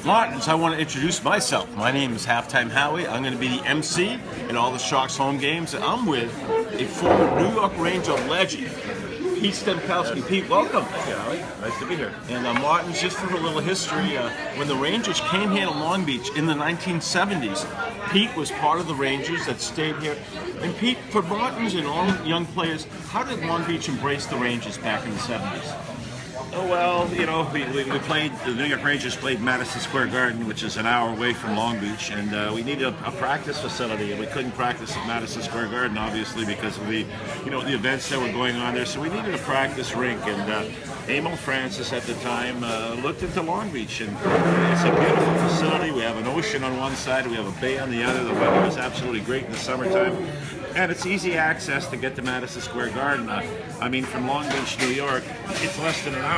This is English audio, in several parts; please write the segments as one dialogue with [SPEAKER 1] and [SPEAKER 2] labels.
[SPEAKER 1] Martins, I want to introduce myself. My name is Halftime Howie. I'm going to be the MC in all the Sharks home games. And I'm with a former New York Ranger legend, Pete Stemkowski. Pete, welcome.
[SPEAKER 2] Thank you, Howie. Nice to be here.
[SPEAKER 1] And Martins, just for a little history, when the Rangers came here to Long Beach in the 1970s, Pete was part of the Rangers that stayed here. And Pete, for Martins and all young players, how did Long Beach embrace the Rangers back in the 70s?
[SPEAKER 2] Oh, well, you know, we played, the New York Rangers played Madison Square Garden, which is an hour away from Long Beach, and we needed a practice facility, and we couldn't practice at Madison Square Garden, obviously, because of the events that were going on there, so we needed a practice rink, and Emil Francis at the time looked into Long Beach, and it's a beautiful facility. We have an ocean on one side, we have a bay on the other. The weather is absolutely great in the summertime, and it's easy access to get to Madison Square Garden. I mean, from Long Beach, New York, it's less than an hour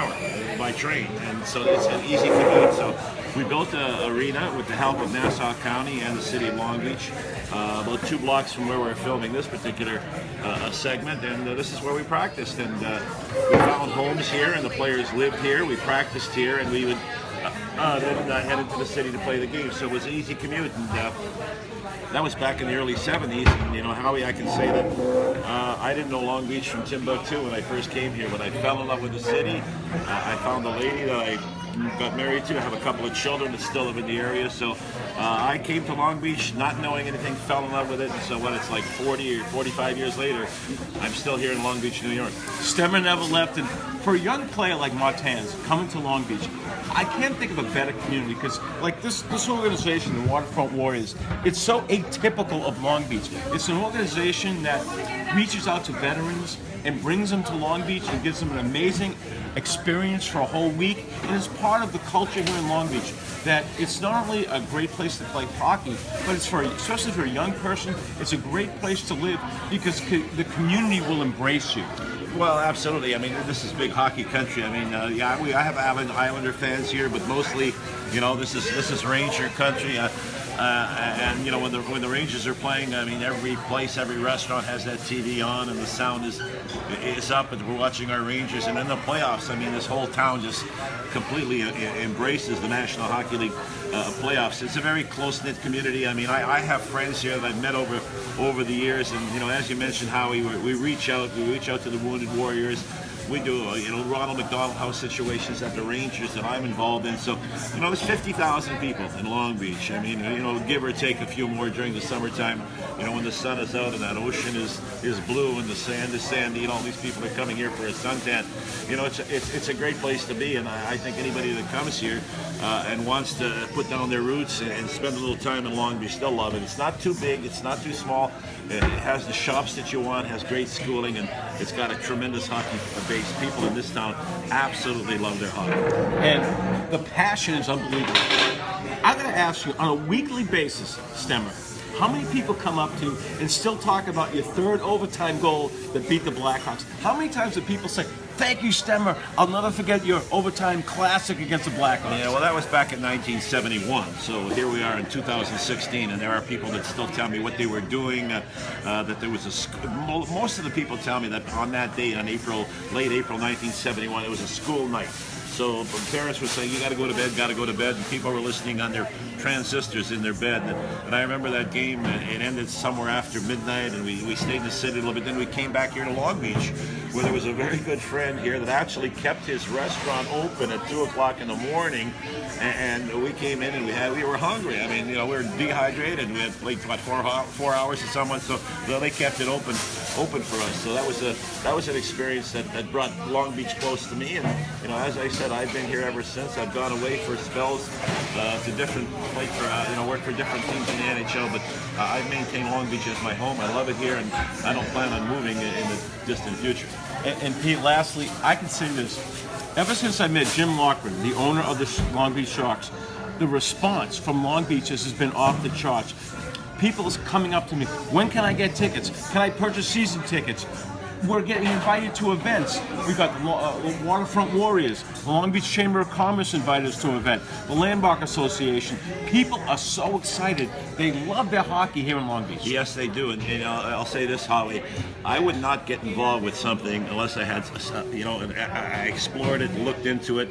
[SPEAKER 2] by train, and so it's an easy commute. So we built an arena with the help of Nassau County and the city of Long Beach, about 2 blocks from where we're filming this particular segment, and this is where we practiced. And we found homes here, and the players lived here. We practiced here, and we would then head into the city to play the game. So it was an easy commute, and that was back in the early 70s. And, you know, Howie, I can say that I didn't know Long Beach from Timbuktu when I first came here. When I fell in love with the city, I found a lady that I got married to. I have a couple of children that still live in the area. So I came to Long Beach not knowing anything, fell in love with it. And so when it's like 40 or 45 years later, I'm still here in Long Beach, New York.
[SPEAKER 1] Stemmer never left. And for a young player like Martins coming to Long Beach, I can't think of a better community, because like this organization, the Waterfront Warriors, it's so atypical of Long Beach. It's an organization that reaches out to veterans and brings them to Long Beach and gives them an amazing experience for a whole week. And it's part of the culture here in Long Beach that it's not only a great place to play hockey, but it's especially for a young person, it's a great place to live because the community will embrace you.
[SPEAKER 2] Well, absolutely. I mean, this is big hockey country. I mean, yeah, I have Islander fans here, but mostly, you know, this is Ranger country. And you know, when the Rangers are playing, I mean, every place, every restaurant has that TV on, and the sound is up, and we're watching our Rangers. And in the playoffs, I mean, this whole town just completely embraces the National Hockey League playoffs. It's a very close-knit community. I mean, I have friends here that I've met over the years, and you know, as you mentioned, Howie, we reach out to the wounded warriors. We do, you know, Ronald McDonald House situations at the Rangers that I'm involved in. So, you know, there's 50,000 people in Long Beach. I mean, you know, give or take a few more during the summertime. You know, when the sun is out and that ocean is blue and the sand is sandy, and all these people are coming here for a suntan. You know, it's a great place to be, and I think anybody that comes here and wants to put down their roots and spend a little time in Long Beach, they'll love it. It's not too big, it's not too small. It has the shops that you want, has great schooling, and it's got a tremendous hockey base. People in this town absolutely love their hockey.
[SPEAKER 1] And the passion is unbelievable. I'm going to ask you, on a weekly basis, Stemmer, how many people come up to you and still talk about your third overtime goal that beat the Blackhawks? How many times do people say, "Thank you, Stemmer, I'll never forget your overtime classic against the Blackhawks"?
[SPEAKER 2] Yeah, well, that was back in 1971. So here we are in 2016, and there are people that still tell me what they were doing. That there was most of the people tell me that on that day, on late April 1971, it was a school night. So parents would say, "You got to go to bed," and people were listening on their transistors in their bed. And I remember that game, it ended somewhere after midnight, and we stayed in the city a little bit. Then we came back here to Long Beach, where there was a very good friend here that actually kept his restaurant open at 2 o'clock in the morning. And we came in and we were hungry. I mean, you know, we were dehydrated, and we had played 4 hours with someone, so they kept it open for us. So that was an experience that brought Long Beach close to me. And you know, as I said, I've been here ever since. I've gone away for spells to different work for different teams in the NHL, but I've maintained Long Beach as my home. I love it here, and I don't plan on moving in the distant future.
[SPEAKER 1] And Pete, lastly, I can say this. Ever since I met Jim Lockman, the owner of the Long Beach Sharks, the response from Long Beachers has been off the charts. People are coming up to me, "When can I get tickets? Can I purchase season tickets?" we're getting invited to events. We've got the Waterfront Warriors, the Long Beach Chamber of Commerce invited us to an event, the Landmark Association. People are so excited. They love their hockey here in Long Beach.
[SPEAKER 2] Yes, they do. And I'll say this, Howie, I would not get involved with something unless I had, I explored it, looked into it.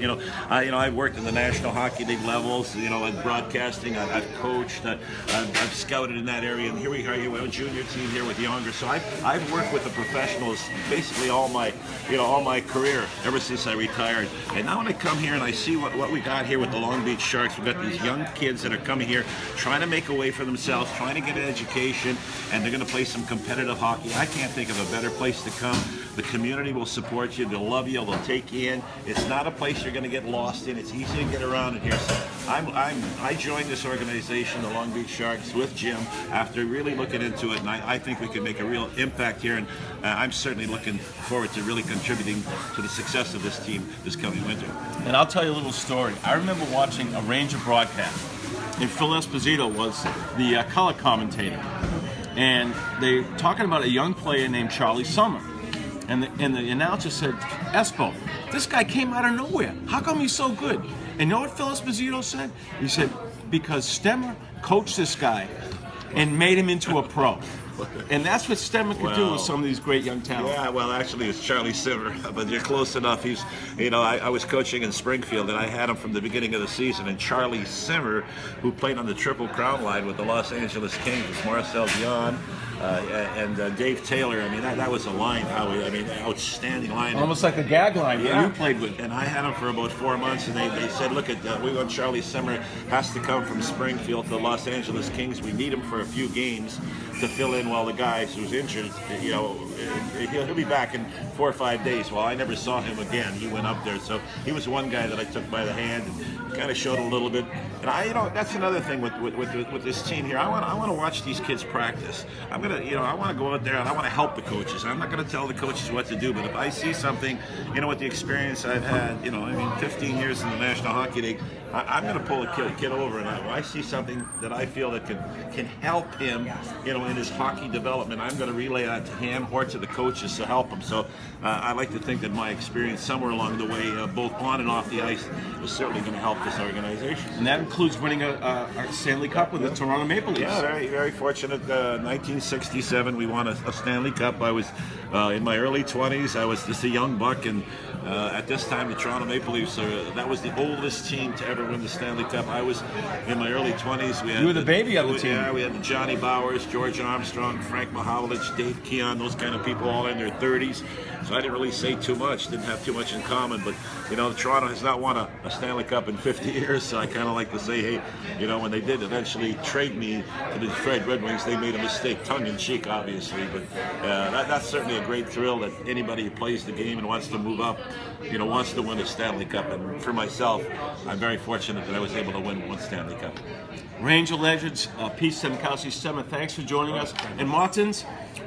[SPEAKER 2] I've worked in the National Hockey League levels, in broadcasting. I've coached, I've scouted in that area, and here we are, we have a junior team here with younger. So I've worked with the professionals basically all my career ever since I retired. And now when I come here and I see what we got here with the Long Beach Sharks, we've got these young kids that are coming here trying to make a way for themselves, trying to get an education, and they're going to play some competitive hockey. I can't think of a better place to come. The community will support you, they'll love you, they'll take you in. It's not a place you're going to get lost in. It's easy to get around in here. So I joined this organization, the Long Beach Sharks, with Jim after really looking into it, and I think we can make a real impact here, and I'm certainly looking forward to really contributing to the success of this team this coming winter.
[SPEAKER 1] And I'll tell you a little story. I remember watching a Ranger broadcast, and Phil Esposito was the color commentator, and they were talking about a young player named Charlie Summer. And the announcer said, Espo, this guy came out of nowhere. How come he's so good? And you know what Phil Esposito said? He said, because Stemmer coached this guy and made him into a pro. And that's what Stemmer could do with some of these great young talents.
[SPEAKER 2] Yeah, well, actually, it's Charlie Simmer, but you're close enough. He's, I was coaching in Springfield, and I had him from the beginning of the season. And Charlie Simmer, who played on the Triple Crown line with the Los Angeles Kings, with Marcel Dion and Dave Taylor. I mean, that was a line, Howie. I mean, outstanding line.
[SPEAKER 1] Almost like a gag line that you played with.
[SPEAKER 2] And I had him for about 4 months, and they said, look, we want Charlie Simmer, has to come from Springfield to the Los Angeles Kings. We need him for a few games to fill in while the guy who's injured, he'll be back in 4 or 5 days. Well, I never saw him again. He went up there, so he was one guy that I took by the hand and kind of showed a little bit. And that's another thing with this team here. I want to watch these kids practice. I want to go out there and I want to help the coaches. I'm not going to tell the coaches what to do, but if I see something, with the experience I've had, 15 years in the National Hockey League, I'm going to pull a kid over, and I see something that I feel that can help him, in his hockey development. I'm going to relay that to him or to the coaches to help him. So I like to think that my experience somewhere along the way, both on and off the ice, is certainly going to help this organization.
[SPEAKER 1] And that includes winning a Stanley Cup with the Toronto Maple Leafs.
[SPEAKER 2] Yeah, very, very fortunate. 1967, we won a Stanley Cup. I was in my early 20s. I was just a young buck, and at this time, the Toronto Maple Leafs, that was the oldest team to ever win the Stanley Cup. I was in my early 20s.
[SPEAKER 1] You were the baby on the team.
[SPEAKER 2] Yeah, we had the Johnny Bowers, George Armstrong, Frank Mahovlich, Dave Keon, those kind of people all in their 30s. So I didn't really say too much, didn't have too much in common. But, Toronto has not won a Stanley Cup in 50 years. So I kind of like to say, hey, when they did eventually trade me to the Detroit Red Wings, they made a mistake, tongue-in-cheek, obviously. But that's certainly a great thrill that anybody who plays the game and wants to move up, wants to win a Stanley Cup. And for myself, I'm very fortunate that I was able to win one Stanley Cup.
[SPEAKER 1] Ranger legends, Pete Stemkowski, Stemmer, thanks for joining us. And Martins,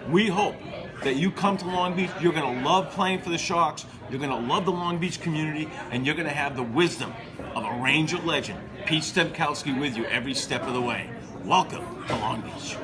[SPEAKER 1] we hope that you come to Long Beach. You're going to love playing for the Sharks. You're going to love the Long Beach community, and you're going to have the wisdom of a Ranger legend, Pete Stemkowski, with you every step of the way. Welcome to Long Beach.